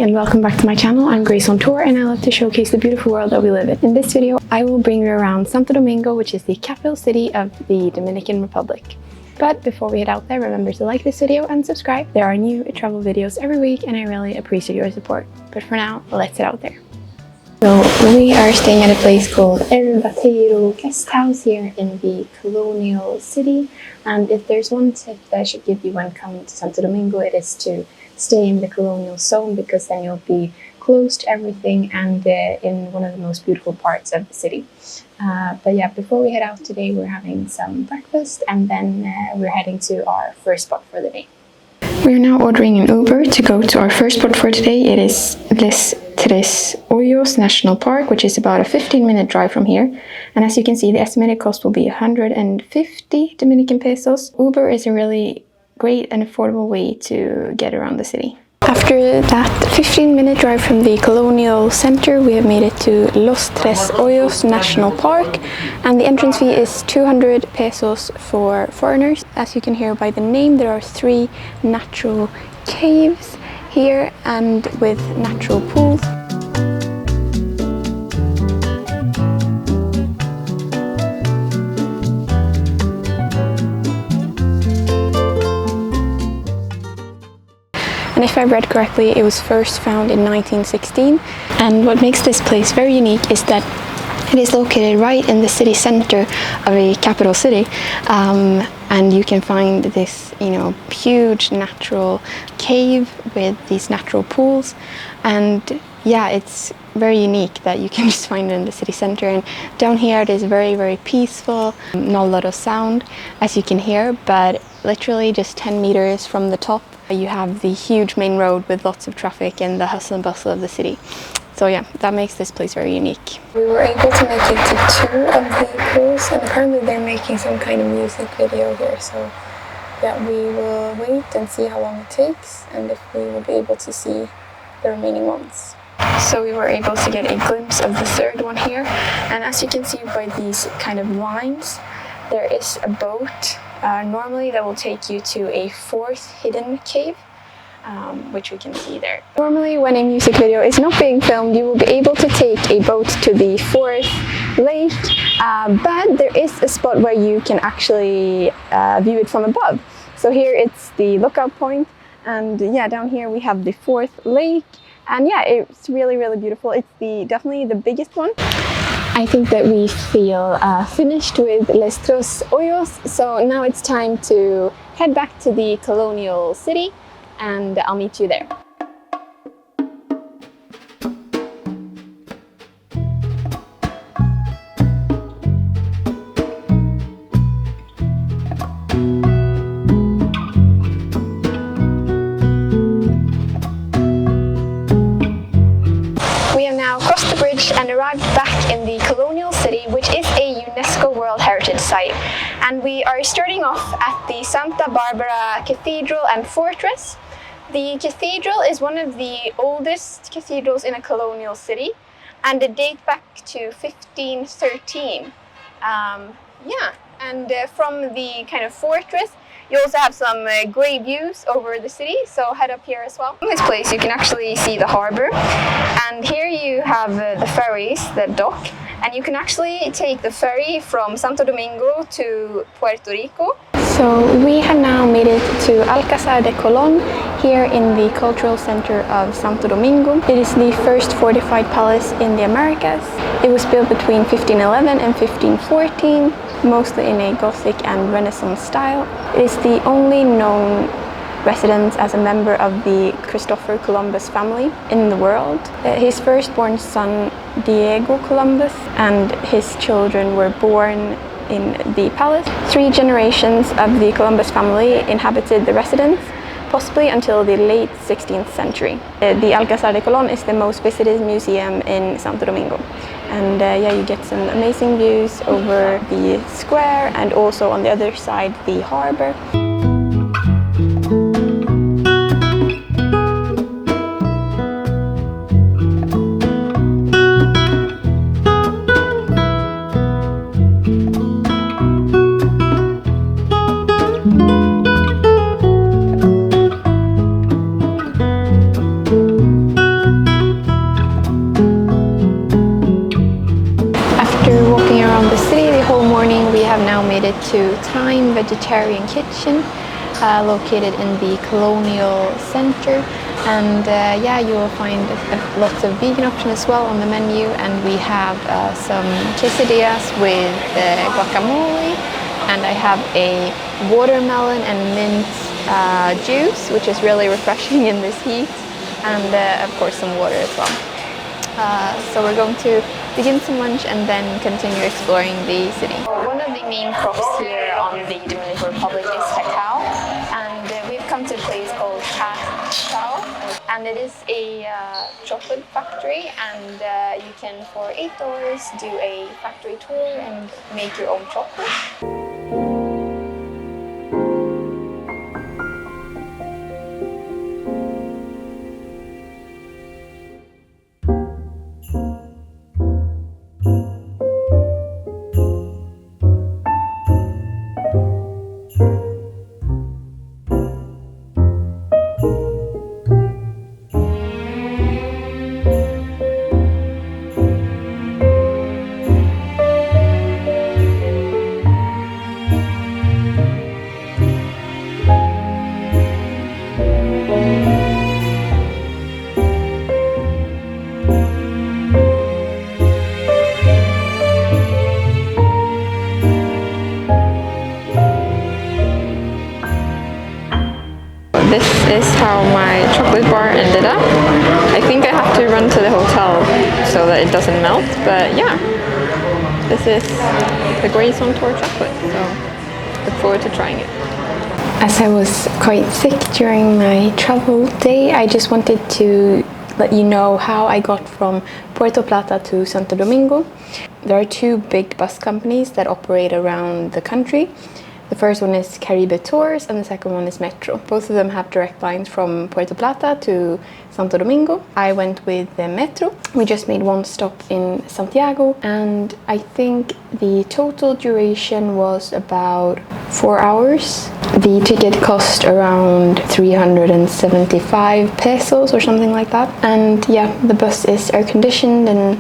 and welcome back to my channel. I'm Grace on tour and I love to showcase the beautiful world that we live in. In this video, I will bring you around Santo Domingo, which is the capital city of the Dominican Republic. But before we head out there, remember to like this video and subscribe. There are new travel videos every week and I really appreciate your support. But for now, let's head out there. So we are staying at a place called El Beateiro guest house here in the colonial city. And if there's one tip that I should give you when coming to Santo Domingo, it is to stay in the colonial zone, because then you'll be close to everything and in one of the most beautiful parts of the city. But yeah, before we head out today, we're having some breakfast and then we're heading to our first spot for the day. We're now ordering an Uber to go to our first spot for today. It is Los Tres Ojos National Park, which is about a 15-minute drive from here. And as you can see, the estimated cost will be 150 Dominican pesos. Uber is a really great and affordable way to get around the city. After that 15-minute drive from the colonial center, we have made it to Los Tres Ojos National Park, and the entrance fee is 200 pesos for foreigners. As you can hear by the name, there are 3 natural caves here and with natural pools. And if I read correctly, it was first found in 1916. And what makes this place very unique is that it is located right in the city center of a capital city. And you can find this, huge natural cave with these natural pools. And yeah, it's very unique that you can just find it in the city center. And down here it is very, very peaceful, not a lot of sound, as you can hear, but literally just 10 meters from the top, you have the huge main road with lots of traffic and the hustle and bustle of the city. So yeah, that makes this place very unique. We were able to make it to 2 of the pools, and apparently they're making some kind of music video here. So yeah, we will wait and see how long it takes and if we will be able to see the remaining ones. So we were able to get a glimpse of the third one here, and as you can see by these kind of lines, there is a boat. Normally that will take you to a 4th hidden cave, which we can see there. Normally when a music video is not being filmed, you will be able to take a boat to the 4th lake, but there is a spot where you can actually view it from above. So here it's the lookout point, and yeah, down here we have the 4th lake, and yeah, it's really, really beautiful. It's definitely the biggest one. I think that we feel finished with Los Tres Ojos, so now it's time to head back to the colonial city, and I'll meet you there. We have now crossed the bridge and arrived back in the colonial city, which is a UNESCO World Heritage Site. And we are starting off at the Santa Bárbara Cathedral and Fortress. The cathedral is one of the oldest cathedrals in a colonial city, and it dates back to 1513. And from the kind of fortress, you also have some great views over the city, so head up here as well. In this place you can actually see the harbor, and here you have the ferries that dock, and you can actually take the ferry from Santo Domingo to Puerto Rico. So we have now made it to Alcázar de Colon, here in the cultural center of Santo Domingo. It is the first fortified palace in the Americas. It was built between 1511 and 1514, mostly in a Gothic and Renaissance style. It is the only known residence as a member of the Christopher Columbus family in the world. His firstborn son, Diego Columbus, and his children were born in the palace. 3 generations of the Columbus family inhabited the residence, possibly until the late 16th century. The Alcázar de Colon is the most visited museum in Santo Domingo. And yeah, you get some amazing views over the square and also on the other side the harbor. to Time Vegetairian Kitchen, located in the Colonial Center. And yeah, you will find lots of vegan options as well on the menu. And we have some quesadillas with guacamole. And I have a watermelon and mint juice, which is really refreshing in this heat. And of course some water as well. So we're going to begin some lunch and then continue exploring the city. One of the main crops here on the Dominican Republic is KahKow, and we've come to a place called KahKow, and it is a chocolate factory, and you can for $8 do a factory tour and make your own chocolate. This is how my chocolate bar ended up. I think I have to run to the hotel so that it doesn't melt, but yeah, this is the Grace on Tour chocolate, so look forward to trying it. As I was quite sick during my travel day, I just wanted to let you know how I got from Puerto Plata to Santo Domingo. There are two big bus companies that operate around the country. The first one is Caribe Tours and the second one is Metro. Both of them have direct lines from Puerto Plata to Santo Domingo. I went with the Metro. We just made one stop in Santiago, and I think the total duration was about 4 hours. The ticket cost around 375 pesos or something like that. And yeah, the bus is air conditioned and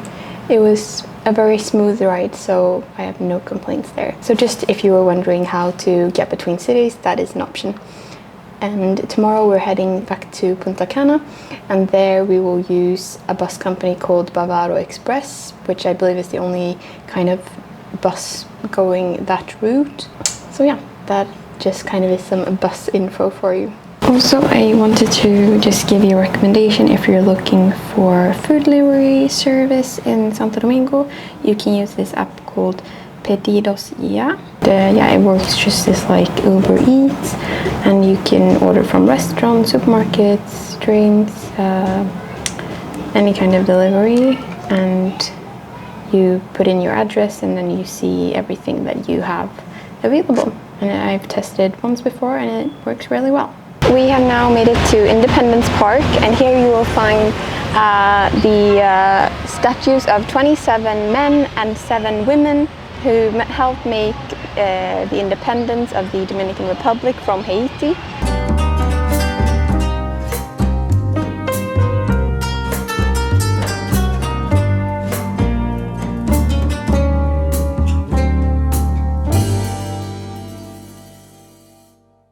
it was a very smooth ride, so I have no complaints there. So just if you were wondering how to get between cities, that is an option. And tomorrow we're heading back to Punta Cana, and there we will use a bus company called Bávaro Express, which I believe is the only kind of bus going that route. So yeah, that just kind of is some bus info for you. Also, I wanted to just give you a recommendation if you're looking for food delivery service in Santo Domingo. You can use this app called PedidosYa. Yeah, it works just as like Uber Eats, and you can order from restaurants, supermarkets, drinks, any kind of delivery, and you put in your address and then you see everything that you have available. And I've tested once before and it works really well. We have now made it to Independencia Park, and here you will find the statues of 27 men and 7 women who helped make the independence of the Dominican Republic from Haiti.